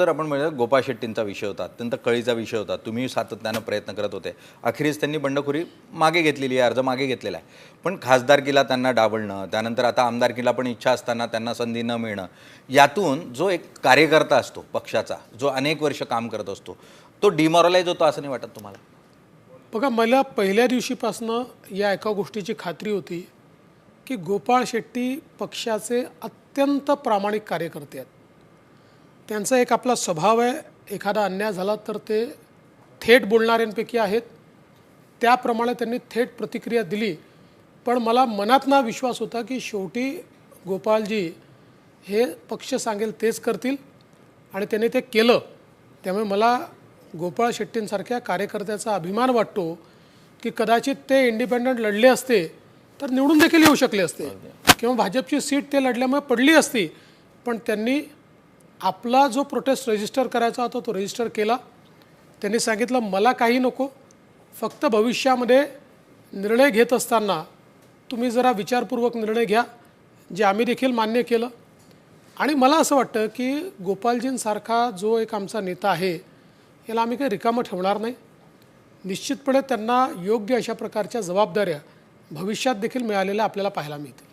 जर आपण म्हणलं गोपाळ शेट्टींचा विषय होता, अत्यंत कळीचा विषय होता, तुम्ही सातत्यानं प्रयत्न करत होते. अखेरीस त्यांनी बंडखोरी मागे घेतलेली आहे, अर्ज मागे घेतलेला आहे. पण खासदारकीला त्यांना डावलणं, त्यानंतर आता आमदारकीला पण इच्छा असताना त्यांना संधी न मिळणं, यातून जो एक कार्यकर्ता असतो पक्षाचा, जो अनेक वर्ष काम करत असतो, तो डिमॉरलाइज होतो असं नाही वाटत तुम्हाला? बघा, मला पहिल्या दिवशीपासनं या एका गोष्टीची खात्री होती की गोपाळ शेट्टी पक्षाचे अत्यंत प्रामाणिक कार्यकर्ते आहेत. त्यांचा एक आपला स्वभाव आहे, एखादा अन्याय झाला तर ते थेट बोलणाऱ्यांपैकी आहेत. त्याप्रमाणे त्यांनी थेट प्रतिक्रिया दिली. पण मला मनातनं विश्वास होता की शेवटी गोपाळजी हे पक्ष सांगेल तेच करतील आणि त्यांनी ते केलं. त्यामुळे मला गोपाळ शेट्टींसारख्या कार्यकर्त्याचा अभिमान वाटतो की कदाचित ते इंडिपेंडंट लढले असते तर निवडून देखील येऊ शकले असते किंवा भाजपची सीट ते लढल्यामुळे पडली असती. पण त्यांनी आपला जो प्रोटेस्ट रजिस्टर करायचा होता तो रजिस्टर केला. त्यांनी सांगितलं मला काही नको, फक्त भविष्यामध्ये निर्णय घेत असताना तुम्ही जरा विचारपूर्वक निर्णय घ्या, जे आम्ही देखील मान्य केलं. आणि मला असं वाटतं की गोपालजींसारखा जो एक आमचा नेता आहे याला आम्ही काही रिकामं ठेवणार नाही. निश्चितपणे त्यांना योग्य अशा प्रकारच्या जबाबदाऱ्या भविष्यात देखील मिळालेल्या आपल्याला पाहायला मिळतील.